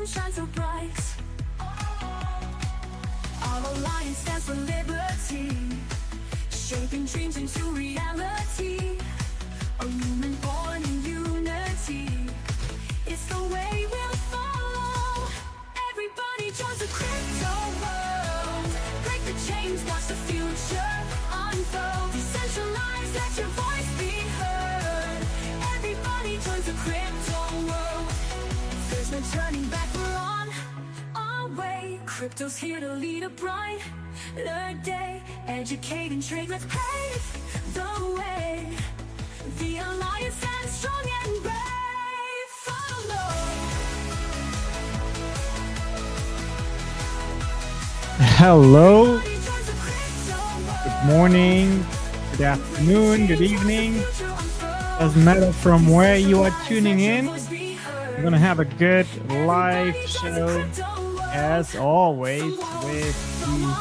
shine so bright. Our alliance stands for liberty, shaping dreams into reality. A human born in unity, it's the way we'll follow. Everybody joins the crypto world. Break the chains, watch the future unfold. Decentralized, let your voice be heard. Everybody joins the crypto world. There's no turning back, we're on our way. Crypto's here to lead a bright day. Educate and trade, let's pave the way. The alliance stands strong and brave. Follow. Hello. Good morning. Good afternoon. Good evening. Doesn't matter from where you are tuning in. We're gonna have a good live show, as always, with the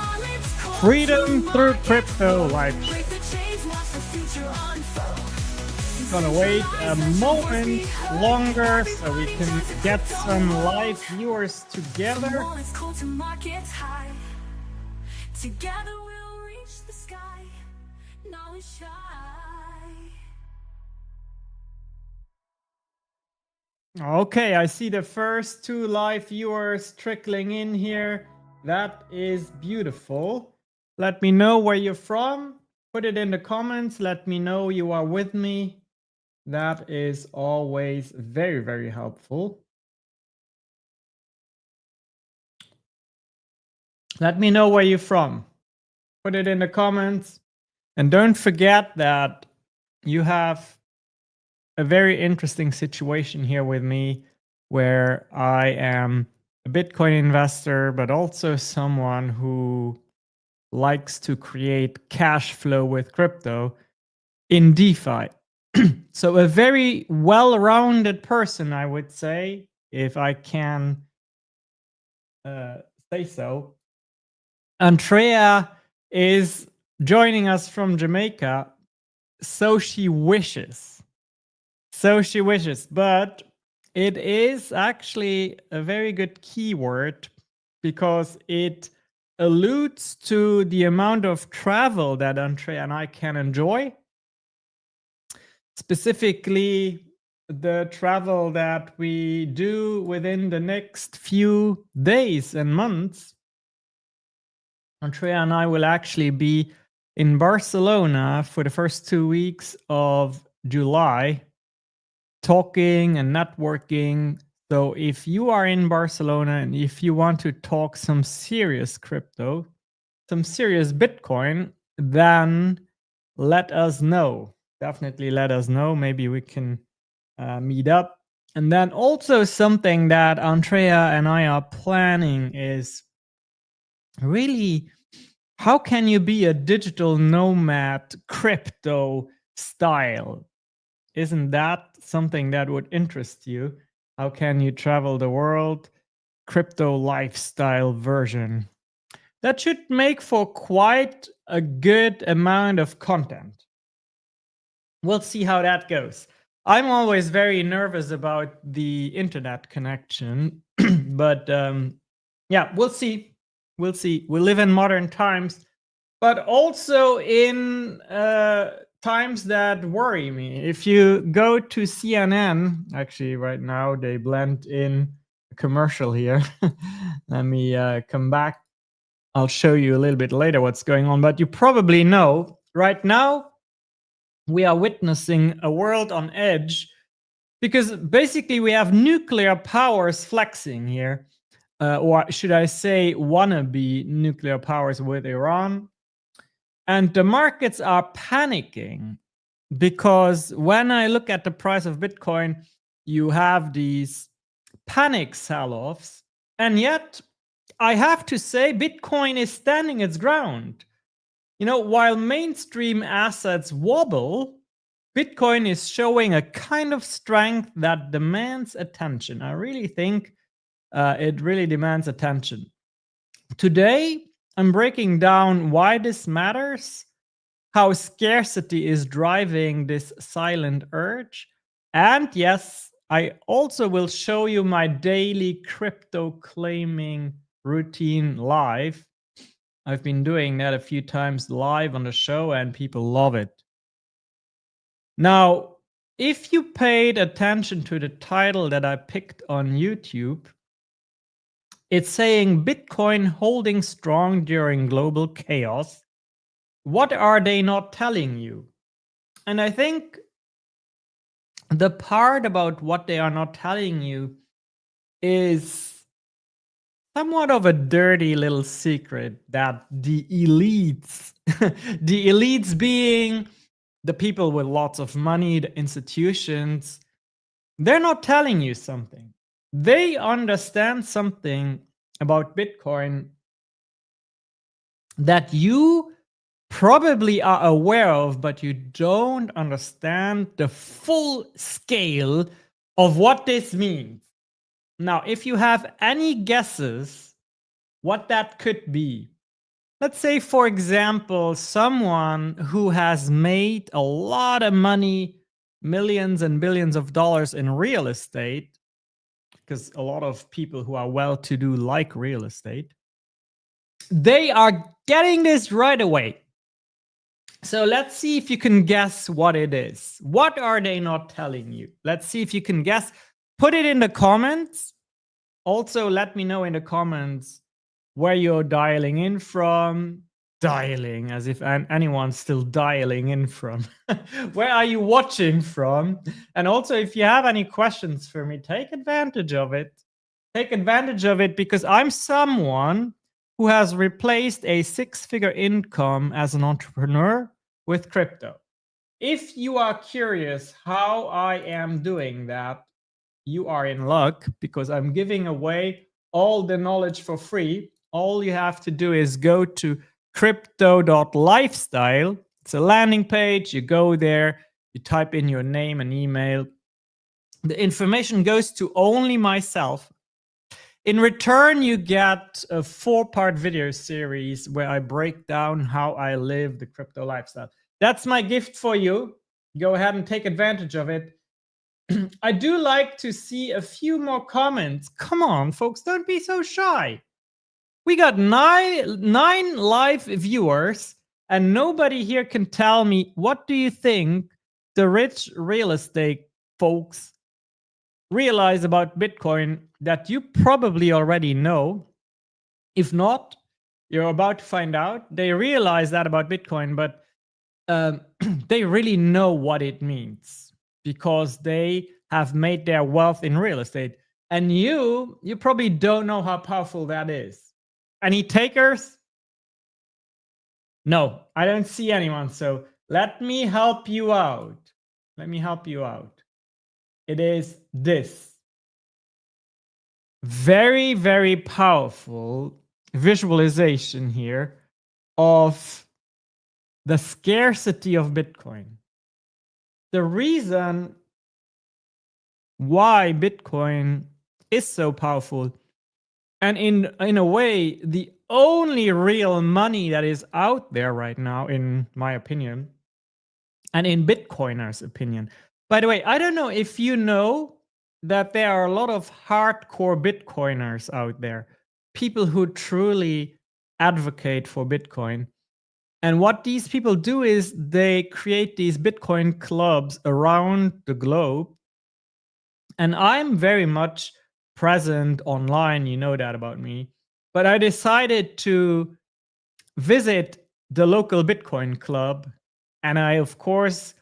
Freedom Through Crypto live show. Gonna wait a moment longer so we can get some live viewers together. Together we'll reach the sky. Knowledge shy. Okay, I see the first 2 live viewers trickling in here. That is beautiful. Let me know where you're from. Put it in the comments. Let me know you are with me. That is always very, very helpful. Let me know where you're from. Put it in the comments. And don't forget that you have a very interesting situation here with me where I am a Bitcoin investor, but also someone who likes to create cash flow with crypto in DeFi. So a very well-rounded person, I would say, if I can say so. Andrea is joining us from Jamaica, so she wishes. But it is actually a very good keyword because it alludes to the amount of travel that Andrea and I can enjoy. Specifically, the travel that we do within the next few days and months. Andrea and I will actually be in Barcelona for the first 2 weeks of July, talking and networking. So if you are in Barcelona and if you want to talk some serious crypto, some serious Bitcoin, then let us know. Definitely let us know. Maybe we can meet up. And then also something that Andrea and I are planning is really, how can you be a digital nomad crypto style? Isn't that something that would interest you? How can you travel the world? Crypto lifestyle version. That should make for quite a good amount of content. We'll see how that goes. I'm always very nervous about the internet connection, but yeah, we'll see. We'll see. We live in modern times, but also in times that worry me. If you go to CNN, actually right now they blend in a commercial here. Let me come back. I'll show you a little bit later what's going on, but you probably know right now we are witnessing a world on edge because basically we have nuclear powers flexing here. Or should I say wannabe nuclear powers with Iran. And the markets are panicking because when I look at the price of Bitcoin, you have these panic sell-offs. And yet, I have to say, Bitcoin is standing its ground. You know, while mainstream assets wobble, Bitcoin is showing a kind of strength that demands attention. I really think it really demands attention. Today, I'm breaking down why this matters, how scarcity is driving this silent urge, and yes, I also will show you my daily crypto claiming routine live. I've been doing that a few times live on the show and people love it. Now, if you paid attention to the title that I picked on YouTube, it's saying Bitcoin holding strong during global chaos. What are they not telling you? And I think the part about what they are not telling you is somewhat of a dirty little secret that the elites, the elites being the people with lots of money, the institutions, they're not telling you something. They understand something about Bitcoin that you probably are aware of, but you don't understand the full scale of what this means. Now, if you have any guesses what that could be, let's say, for example, someone who has made a lot of money, millions and billions of dollars in real estate, because a lot of people who are well to do like real estate, they are getting this right away. So let's see if you can guess what it is. What are they not telling you? Let's see if you can guess. Put it in the comments. Also, let me know in the comments where you're dialing in from. Dialing, as if anyone's still dialing in from. Where are you watching from? And also, if you have any questions for me, take advantage of it. Take advantage of it, because I'm someone who has replaced a six-figure income as an entrepreneur with crypto. If you are curious how I am doing that, you are in luck, because I'm giving away all the knowledge for free. All you have to do is go to crypto.lifestyle. It's a landing page. You go there, you type in your name and email. The information goes to only myself. In return, you get a 4-part video series where I break down how I live the crypto lifestyle. That's my gift for you. Go ahead and take advantage of it. I do like to see a few more comments. Come on, folks, don't be so shy. We got nine live viewers, and nobody here can tell me, what do you think the rich real estate folks realize about Bitcoin that you probably already know? If not, you're about to find out. They realize that about Bitcoin, but they really know what it means, because they have made their wealth in real estate. And you probably don't know how powerful that is. Any takers? No, I don't see anyone. So let me help you out. Let me help you out. It is this very, very powerful visualization here of the scarcity of Bitcoin. The reason why Bitcoin is so powerful, and in a way, the only real money that is out there right now, in my opinion, and in Bitcoiners' opinion. By the way, I don't know if you know that there are a lot of hardcore Bitcoiners out there, people who truly advocate for Bitcoin. And what these people do is they create these Bitcoin clubs around the globe. And I'm very much present online, you know that about me. But I decided to visit the local Bitcoin club, and I, of course,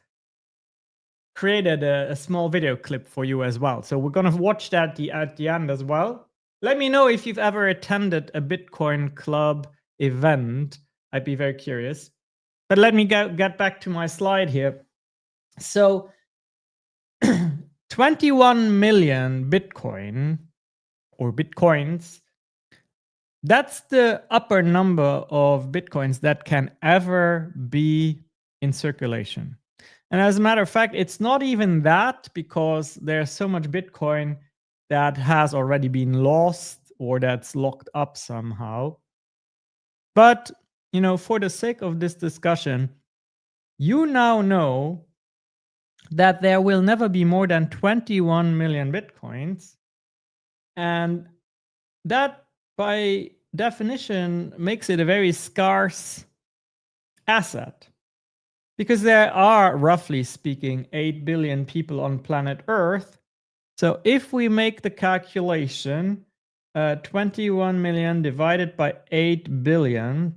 created a small video clip for you as well. So we're going to watch that at the end as well. Let me know if you've ever attended a Bitcoin club event. I'd be very curious. But let me get back to my slide here. So 21 million Bitcoin, or Bitcoins, that's the upper number of Bitcoins that can ever be in circulation. And as a matter of fact, it's not even that, because there's so much Bitcoin that has already been lost or that's locked up somehow. But, for the sake of this discussion, you now know that there will never be more than 21 million Bitcoins. And that, by definition, makes it a very scarce asset. Because there are, roughly speaking, 8 billion people on planet Earth. So if we make the calculation, 21 million divided by 8 billion,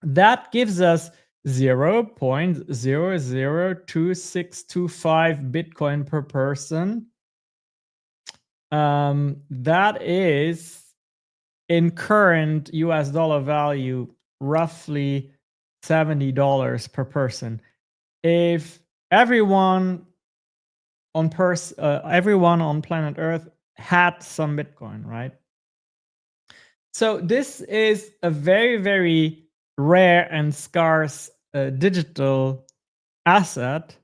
that gives us 0.002625 Bitcoin per person. That is, in current US dollar value, roughly $70 per person. If everyone on planet Earth had some Bitcoin, right? So this is a very, very rare and scarce digital asset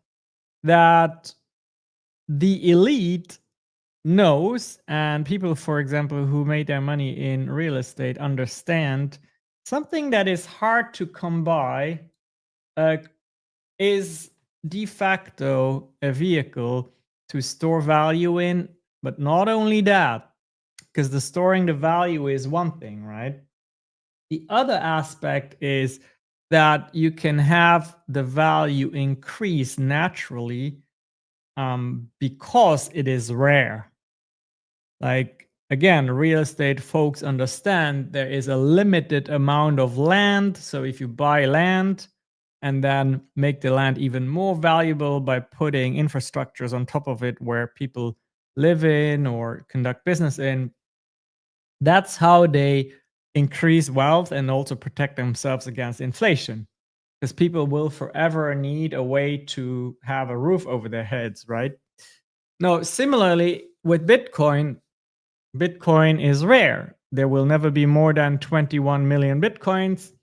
that the elite knows, and people, for example, who made their money in real estate understand. Something that is hard to come by is de facto a vehicle to store value in. But not only that, because the storing the value is one thing, right? The other aspect is that you can have the value increase naturally because it is rare. Like, again, real estate folks understand there is a limited amount of land. So if you buy land and then make the land even more valuable by putting infrastructures on top of it where people live in or conduct business in, that's how they increase wealth and also protect themselves against inflation. Because people will forever need a way to have a roof over their heads, right? Now, similarly, with Bitcoin is rare. There will never be more than 21 million Bitcoins.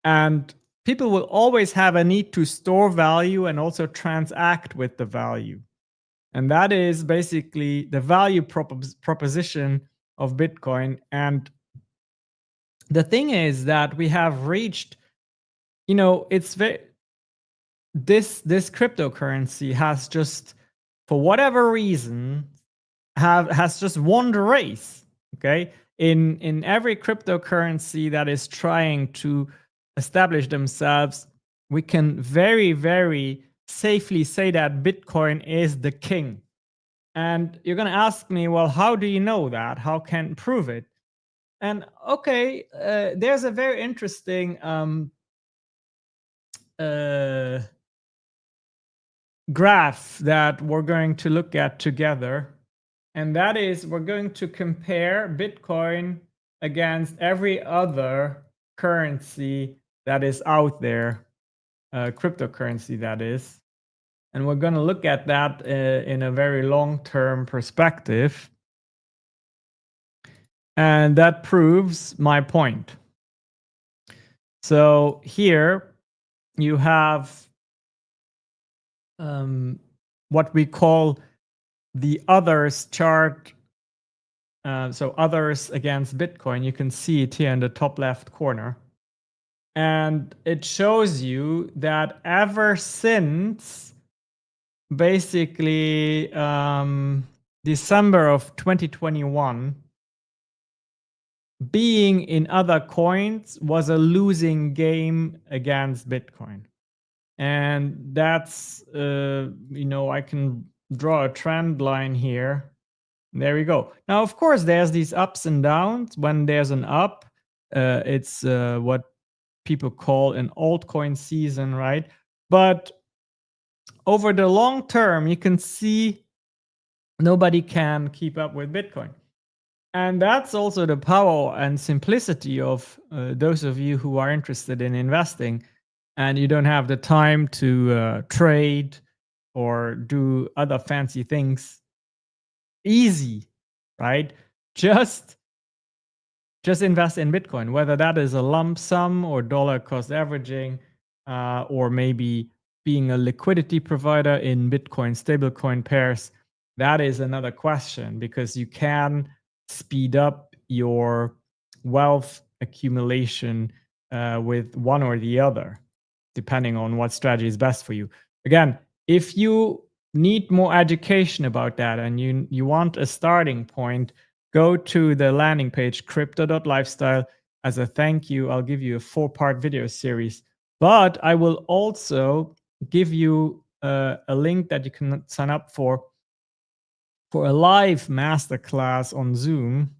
And people will always have a need to store value and also transact with the value. And that is basically the value proposition of Bitcoin. And the thing is that we have reached, it's very, this cryptocurrency has just, for whatever reason, has just won the race. Okay, in every cryptocurrency that is trying to establish themselves, we can very, very safely say that Bitcoin is the king. And you're going to ask me, well, how do you know that? How can prove it? And okay, there's a very interesting graph that we're going to look at together. And that is, we're going to compare Bitcoin against every other currency that is out there, cryptocurrency that is. And we're going to look at that in a very long-term perspective. And that proves my point. So here you have what we call the others chart. So others against Bitcoin, you can see it here in the top left corner. And it shows you that ever since basically December of 2021, being in other coins was a losing game against Bitcoin. And that's, I can draw a trend line here. There we go. Now, of course, there's these ups and downs. When there's an up, it's what people call an altcoin season, right? But over the long term, you can see nobody can keep up with Bitcoin. And that's also the power and simplicity of those of you who are interested in investing and you don't have the time to trade or do other fancy things. Easy, right? Just invest in Bitcoin, whether that is a lump sum or dollar cost averaging, or maybe being a liquidity provider in Bitcoin stablecoin pairs. That is another question, because you can speed up your wealth accumulation with one or the other, depending on what strategy is best for you. Again, If you need more education about that and you want a starting point, go to the landing page crypto.lifestyle. As a thank you, I'll give you a 4-part video series, but I will also give you a link that you can sign up for a live masterclass on Zoom.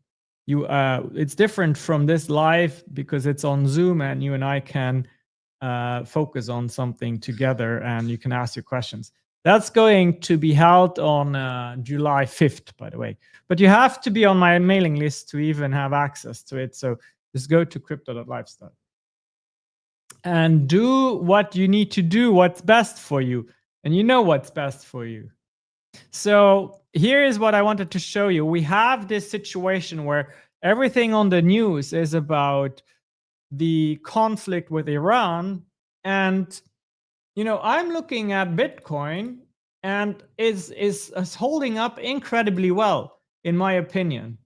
It's different from this live because it's on Zoom and you and I can focus on something together and you can ask your questions. That's going to be held on July 5th, by the way. But you have to be on my mailing list to even have access to it. So just go to crypto.lifestyle and do what you need to do, what's best for you. And you know what's best for you. So here is what I wanted to show you. We have this situation where everything on the news is about the conflict with Iran. And, you know, I'm looking at Bitcoin and is holding up incredibly well, in my opinion.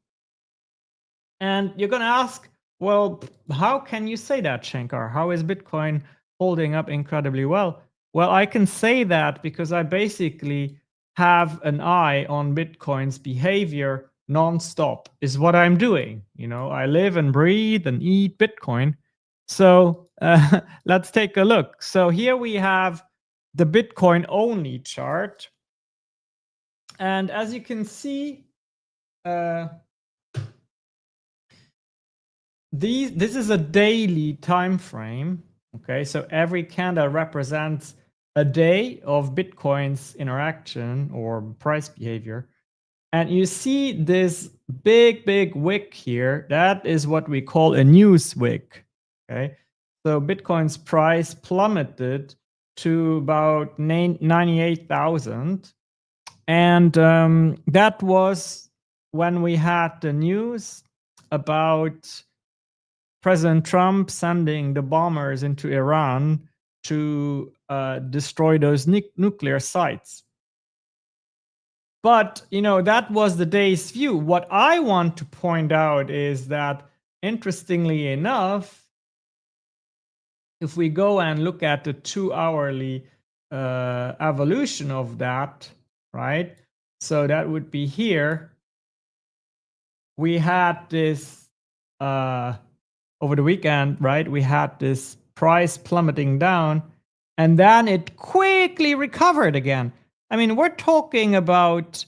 And you're going to ask, well, how can you say that, Shankar? How is Bitcoin holding up incredibly well? Well, I can say that because I basically have an eye on Bitcoin's behavior nonstop, is what I'm doing. You know, I live and breathe and eat Bitcoin. So let's take a look. So here we have the Bitcoin only chart. And as you can see, this is a daily time frame. Okay, so every candle represents a day of Bitcoin's interaction or price behavior. And you see this big wick here. That is what we call a news wick. Okay, so Bitcoin's price plummeted to about 98,000. And that was when we had the news about President Trump sending the bombers into Iran to destroy those nuclear sites. But, you know, that was the day's view. What I want to point out is that, interestingly enough, if we go and look at the 2-hourly evolution of that, right? So that would be here. We had this over the weekend, right? We had this price plummeting down and then it quickly recovered again. I mean, we're talking about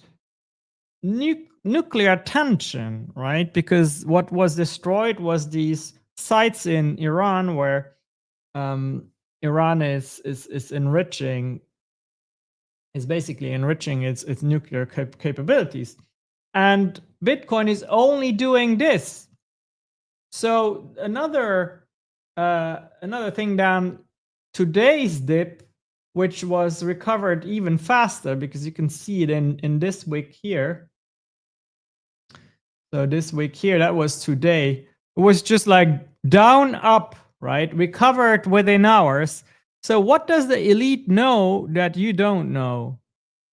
nuclear tension, right? Because what was destroyed was these sites in Iran where Iran is enriching, is basically enriching its nuclear capabilities. And Bitcoin is only doing this. So another thing down, today's dip, which was recovered even faster because you can see it in this wick here. So this wick here, that was today. It was just like down, up, right? Recovered within hours. So what does the elite know that you don't know?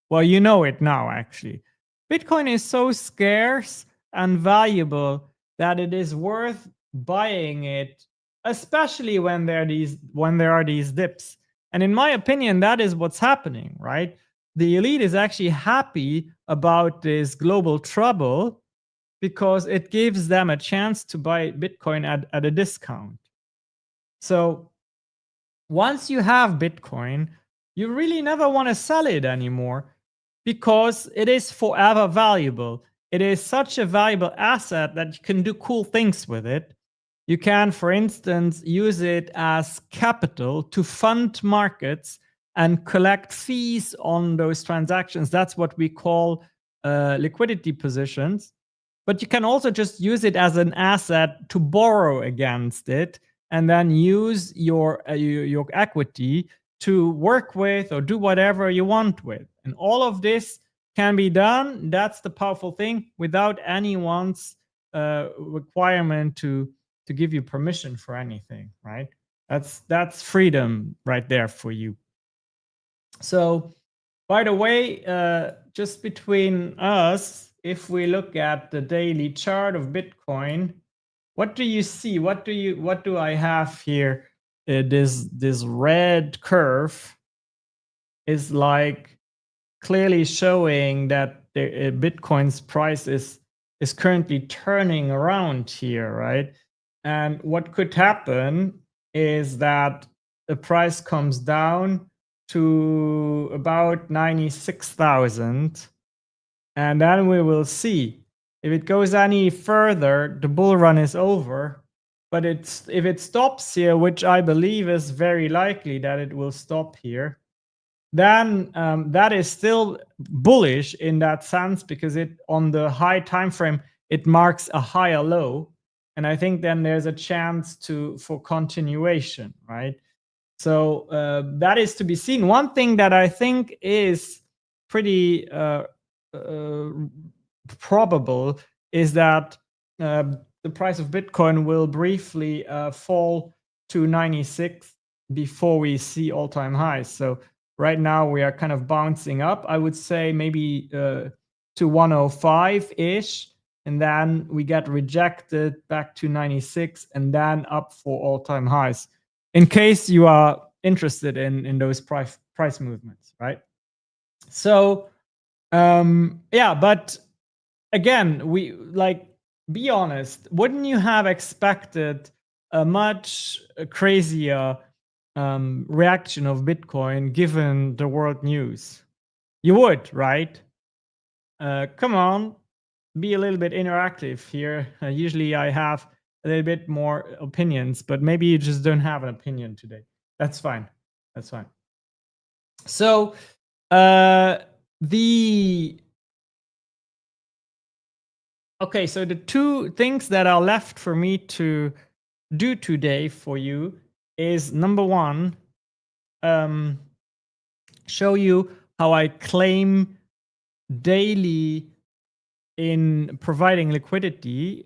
Well, you know it now, actually. Bitcoin is so scarce and valuable that it is worth buying it, especially when there are these dips. And in my opinion, that is what's happening, right? The elite is actually happy about this global trouble because it gives them a chance to buy Bitcoin at a discount. So once you have Bitcoin, you really never want to sell it anymore because it is forever valuable. It is such a valuable asset that you can do cool things with it. You can, for instance, use it as capital to fund markets and collect fees on those transactions. That's what we call liquidity positions. But you can also just use it as an asset to borrow against it and then use your equity to work with or do whatever you want with. And all of this can be done, that's the powerful thing, without anyone's requirement to give you permission for anything, right? That's freedom right there for you. So, by the way, just between us, if we look at the daily chart of Bitcoin, what do you see? What do I have here? This red curve is like clearly showing that the Bitcoin's price is currently turning around here, right? And what could happen is that the price comes down to about 96,000, and then we will see. If it goes any further, the bull run is over. But if it stops here, which I believe is very likely that it will stop here, then that is still bullish in that sense, because it on the high time frame it marks a higher low, and I think then there's a chance for continuation, right? So that is to be seen. One thing that I think is pretty probable is that the price of Bitcoin will briefly fall to 96 before we see all-time highs. So right now we are kind of bouncing up. I would say maybe to 105-ish, and then we get rejected back to 96, and then up for all-time highs, in case you are interested in those price movements, right? So yeah, but again, we be honest, wouldn't you have expected a much crazier reaction of Bitcoin given the world news? You would, right? Come on, be a little bit interactive here. Usually I have a little bit more opinions, but maybe you just don't have an opinion today. That's fine. That's fine. So okay, so the two things that are left for me to do today for you is, number one, show you how I claim daily in providing liquidity.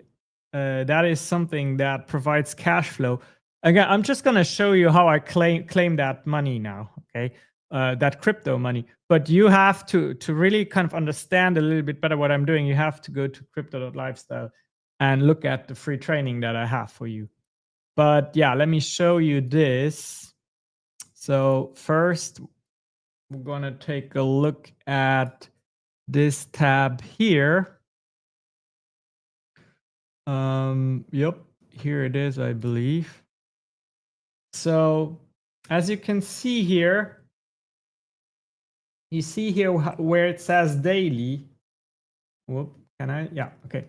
That is something that provides cash flow. Again, I'm just going to show you how I claim that money now, okay? That crypto money. But you have to really kind of understand a little bit better what I'm doing. You have to go to crypto.lifestyle and look at the free training that I have for you. But yeah, let me show you this. So first, we're going to take a look at this tab here. Yep, here it is, I believe. So as you can see here, you see here where it says daily. Whoop, can I? Yeah, okay.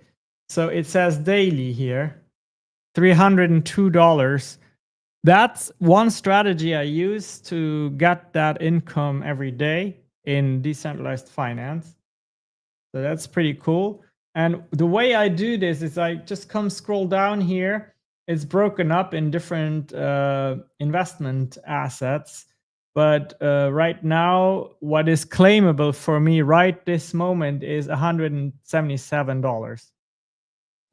So it says daily here, $302. That's one strategy I use to get that income every day in decentralized finance. So that's pretty cool. And the way I do this is I just scroll down here. It's broken up in different investment assets. But right now, what is claimable for me right this moment is $177.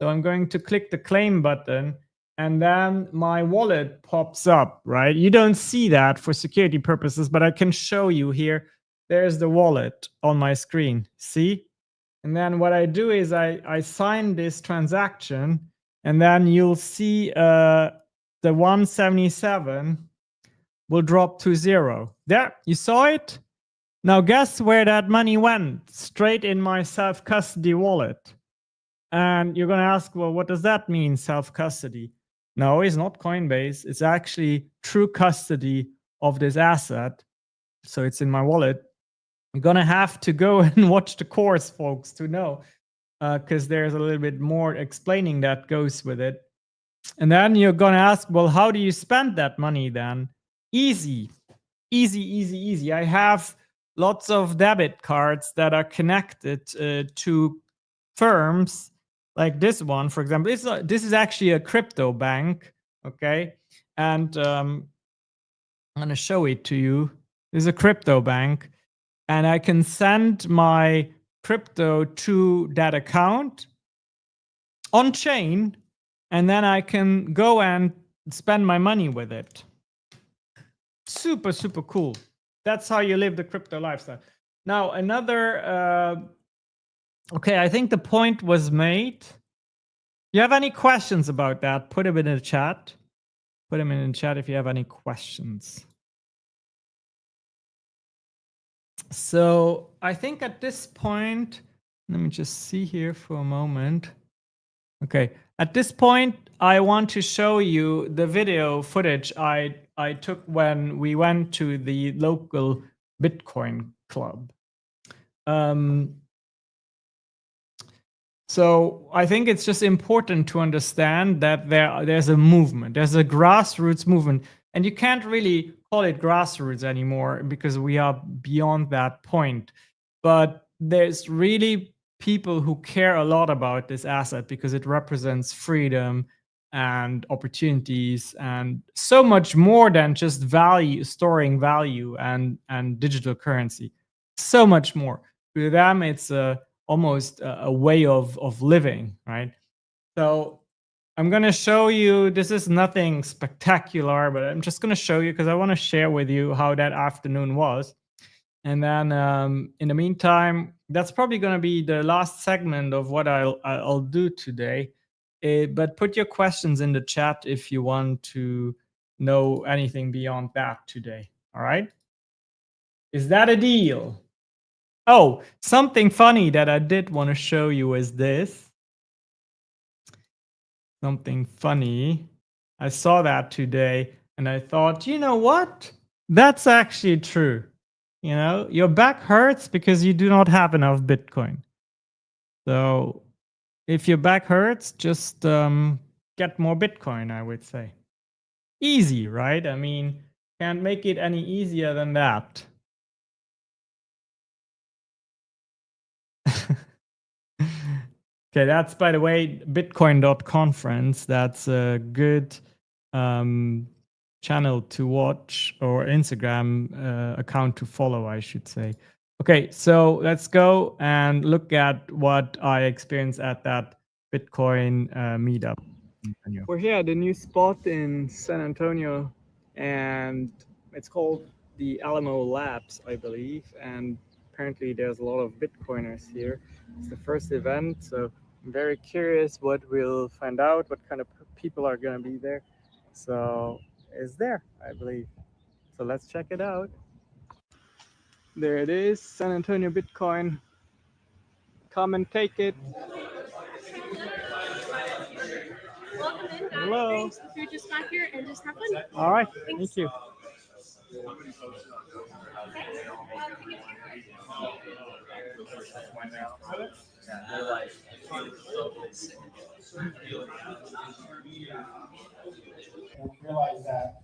So I'm going to click the claim button, and then my wallet pops up, right? You don't see that for security purposes, but I can show you here. There's the wallet on my screen. See? And then what I do is I sign this transaction, and then you'll see the 177 will drop to 0. There, you saw it? Now guess where that money went? Straight in my self-custody wallet. And you're going to ask, well, what does that mean, self-custody? No, it's not Coinbase. It's actually true custody of this asset. So it's in my wallet. You're going to have to go and watch the course, folks, to know, because there's a little bit more explaining that goes with it. And then you're going to ask, well, how do you spend that money then? Easy. I have lots of debit cards that are connected to firms like this one, for example. This is actually a crypto bank, okay? And I'm going to show it to you. This is a crypto bank. And I can send my crypto to that account on chain, and then I can go and spend my money with it. Super, super cool. That's how you live the crypto lifestyle. Now, another, okay, I think the point was made. You have any questions about that? Put them in the chat. Put them in the chat if you have any questions. So I think at this point, let me just see here for a moment. Okay, at this point, I want to show you the video footage I took when we went to the local Bitcoin club. So I think it's just important to understand that there's a movement, there's a grassroots movement, and you can't really call it grassroots anymore because we are beyond that point. But there's really people who care a lot about this asset because it represents freedom and opportunities and so much more than just value, storing value and digital currency. So much more. To them, it's almost a way of living, right? So I'm going to show you, this is nothing spectacular, but I'm just going to show you because I want to share with you how that afternoon was. And then in the meantime, that's probably going to be the last segment of what I'll do today. But put your questions in the chat if you want to know anything beyond that today. All right? Is that a deal? Oh, something funny that I did want to show you is this. Something funny. I saw that today and I thought, you know what? That's actually true. You know, your back hurts because you do not have enough Bitcoin. So if your back hurts, just get more Bitcoin, I would say. Easy, right? I mean, can't make it any easier than that. Okay, that's, by the way, bitcoin.conference. That's a good channel to watch, or Instagram account to follow, I should say. Okay, so let's go and look at what I experienced at that Bitcoin meetup. We're here at a new spot in San Antonio, and it's called the Alamo Labs, I believe. And apparently, there's a lot of Bitcoiners here. It's the first event, so I'm very curious what we'll find out, what kind of people are going to be there. So it's there, I believe. So let's check it out. There it is, San Antonio Bitcoin. Come and take it. Welcome in, guys. Hello. Thanks. The food just got here, and just have fun. All right, thank you. And we realized that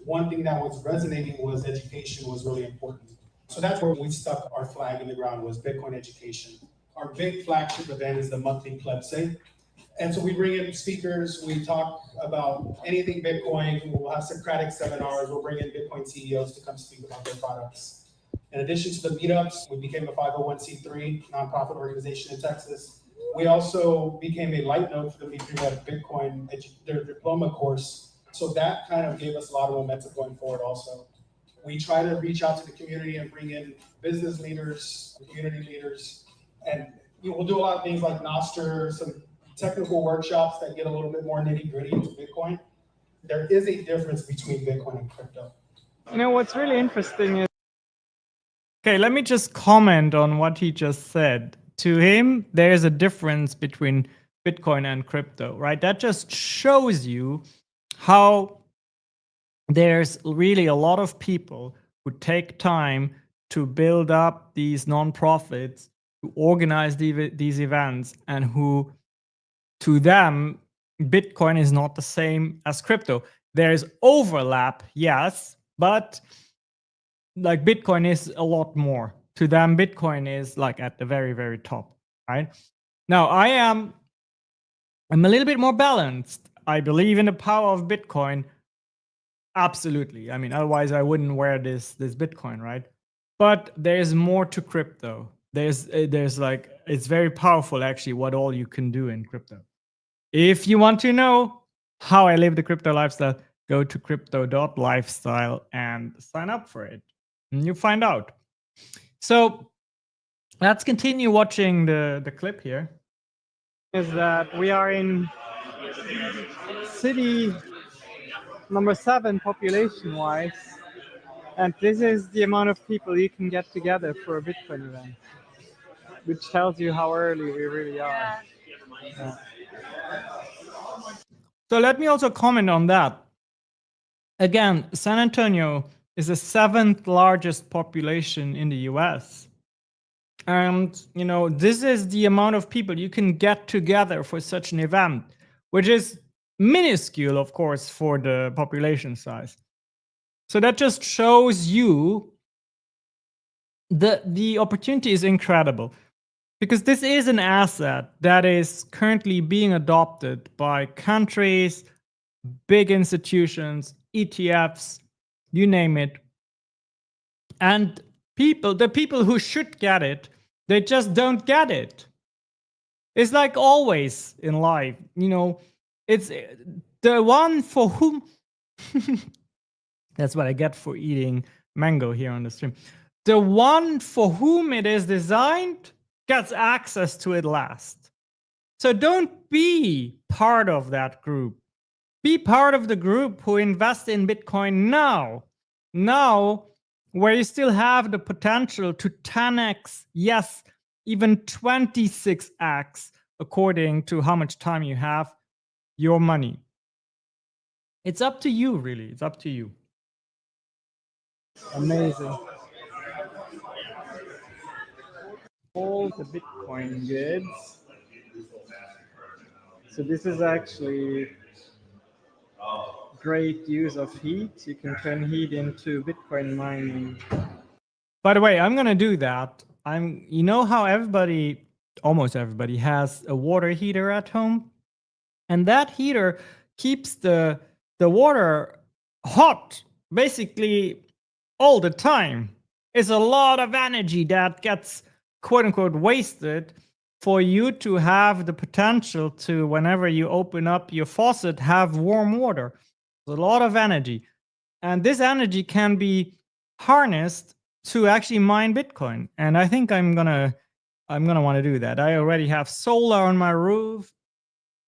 one thing that was resonating was education was really important. So that's where we stuck our flag in the ground, was Bitcoin education. Our big flagship event is the monthly plebs. And so we bring in speakers, we talk about anything Bitcoin, we'll have Socratic seminars, we'll bring in Bitcoin CEOs to come speak about their products. In addition to the meetups, we became a 501c3 nonprofit organization in Texas. We also became a light note for the Meetup Bitcoin, their diploma course. So that kind of gave us a lot of momentum going forward also. We try to reach out to the community and bring in business leaders, community leaders, and we'll do a lot of things like Noster, some technical workshops that get a little bit more nitty gritty into Bitcoin. There is a difference between Bitcoin and crypto. You know, what's really interesting is, okay, let me just comment on what he just said. To him, there's a difference between Bitcoin and crypto, right? That just shows you how there's really a lot of people who take time to build up these nonprofits, to organize these events, and who, to them, Bitcoin is not the same as crypto. There's overlap, yes, but like Bitcoin is a lot more. To them, Bitcoin is like at the very, very top, right? Now, I'm a little bit more balanced. I believe in the power of Bitcoin. Absolutely. I mean, otherwise I wouldn't wear this Bitcoin, right? But there's more to crypto. There's like, it's very powerful actually what all you can do in crypto. If you want to know how I live the crypto lifestyle, go to crypto.lifestyle and sign up for it. And you find out. So let's continue watching the clip here. Is that we are in city number 7 population-wise, And this is the amount of people you can get together for a Bitcoin event, which tells you how early we really are. Yeah. So let me also comment on that. Again, San Antonio is the 7th largest population in the US. And, you know, this is the amount of people you can get together for such an event, which is minuscule, of course, for the population size. So that just shows you the opportunity is incredible, because this is an asset that is currently being adopted by countries, big institutions, ETFs, you name it. And the people who should get it, they just don't get it. It's like always in life, you know, it's the one for whom that's what I get for eating mango here on the stream. The one for whom it is designed gets access to it last. So don't be part of that group. Be part of the group who invest in Bitcoin now, where you still have the potential to 10x, yes, even 26x, according to how much time you have, your money. It's up to you, really. It's up to you. Amazing. All the Bitcoin goods. So this is actually great use of heat. You can turn heat into Bitcoin mining. By the way, I'm gonna do that. You know how almost everybody has a water heater at home? And that heater keeps the water hot basically all the time. It's a lot of energy that gets quote unquote wasted for you to have the potential to, whenever you open up your faucet, have warm water. It's a lot of energy. And this energy can be harnessed to actually mine Bitcoin. And I think I'm gonna want to do that. I already have solar on my roof,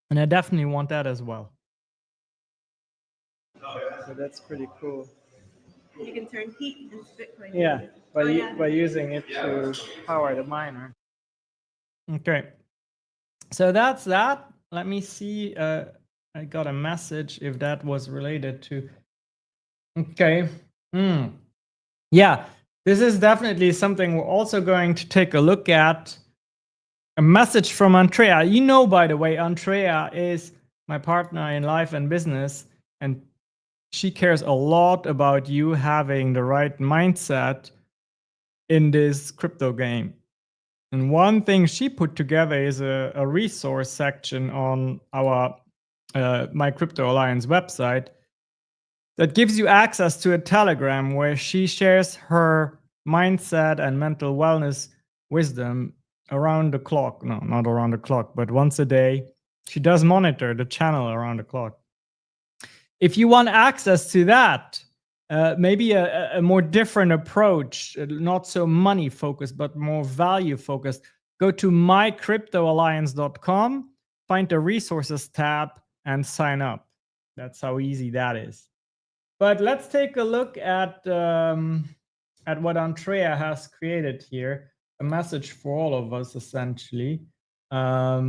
and I definitely want that as well. So that's pretty cool. You can turn heat into Bitcoin. Yeah, by using it to power the miner. Okay, so that's that. Let me see. I got a message if that was related to. Okay. Yeah, this is definitely something we're also going to take a look at. A message from Andrea. You know, by the way, Andrea is my partner in life and business, and she cares a lot about you having the right mindset in this crypto game. And one thing she put together is a resource section on our My Crypto Alliance website that gives you access to a Telegram where she shares her mindset and mental wellness wisdom around the clock. No, not around the clock, but once a day. She does monitor the channel around the clock. If you want access to that, maybe a more different approach, not so money focused, but more value focused, go to mycryptoalliance.com, find the resources tab, and sign up. That's how easy that is. But let's take a look at what Andrea has created here. A message for all of us, essentially. Let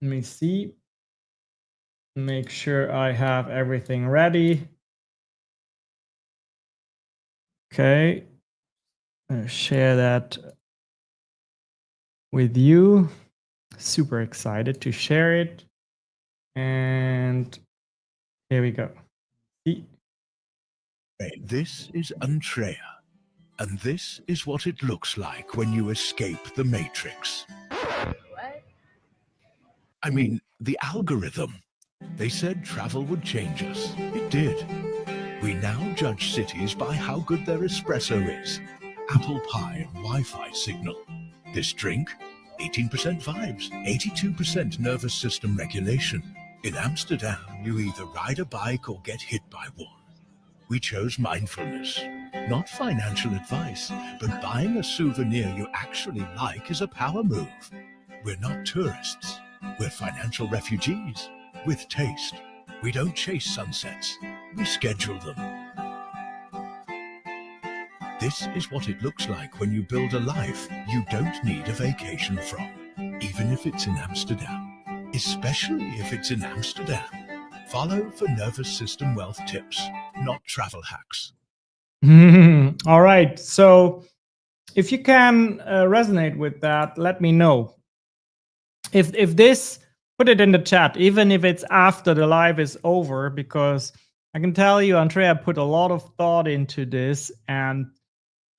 me see. Make sure I have everything ready. Okay. Share that with you. Super excited to share it. And here we go. See? This is Andrea, and this is what it looks like when you escape the Matrix. What? I mean, the algorithm. They said travel would change us. It did. We now judge cities by how good their espresso is, apple pie and Wi-Fi signal. This drink, 18% vibes, 82% nervous system regulation. In Amsterdam, you either ride a bike or get hit by one. We chose mindfulness, not financial advice, but buying a souvenir you actually like is a power move. We're not tourists. We're financial refugees with taste. We don't chase sunsets. We schedule them. This is what it looks like when you build a life you don't need a vacation from, even if it's in Amsterdam, especially if it's in Amsterdam. Follow for nervous system wealth tips, not travel hacks. All right. So if you can resonate with that, let me know. If this, put it in the chat, even if it's after the live is over, because I can tell you, Andrea put a lot of thought into this, and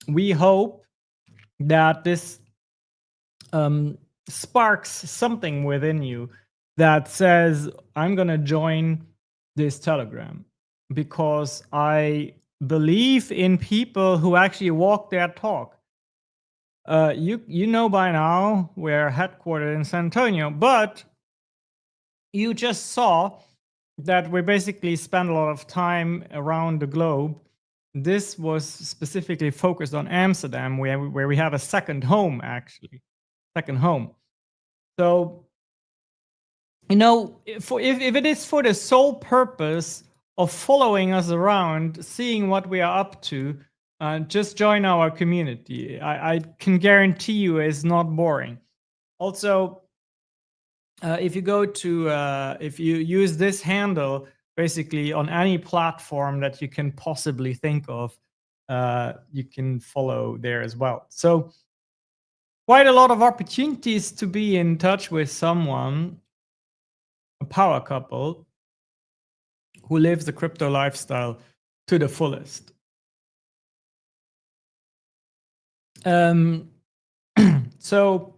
we hope that this sparks something within you that says, I'm going to join this Telegram, because I believe in people who actually walk their talk. You know by now we're headquartered in San Antonio, but you just saw that we basically spend a lot of time around the globe. This was specifically focused on Amsterdam, where we have a second home, actually. Second home. So, you know, if it is for the sole purpose of following us around, seeing what we are up to, just join our community. I can guarantee you it's not boring. Also, if you go to, if you use this handle, basically on any platform that you can possibly think of, you can follow there as well. So quite a lot of opportunities to be in touch with someone, a power couple, who lives the crypto lifestyle to the fullest. So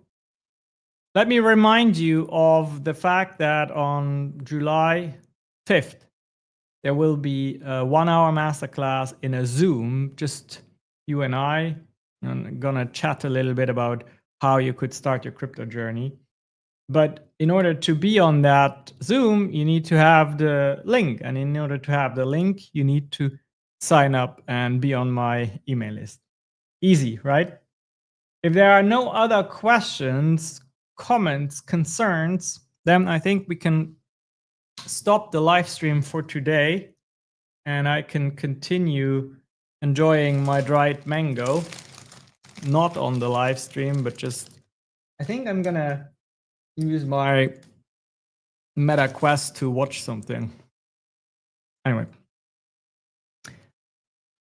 let me remind you of the fact that on July 5th, there will be a 1-hour masterclass in a Zoom, just you and I. I'm gonna chat a little bit about how you could start your crypto journey. But in order to be on that Zoom, you need to have the link. And in order to have the link, you need to sign up and be on my email list. Easy, right? If there are no other questions, comments, concerns, then I think we can stop the live stream for today, and I can continue enjoying my dried mango, not on the live stream, but just, I think I'm gonna use my Meta Quest to watch something. Anyway,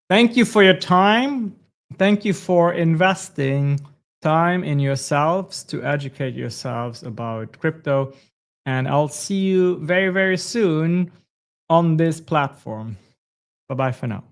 thank you for your time. Thank you for investing time in yourselves to educate yourselves about crypto. And I'll see you very, very soon on this platform. Bye-bye for now.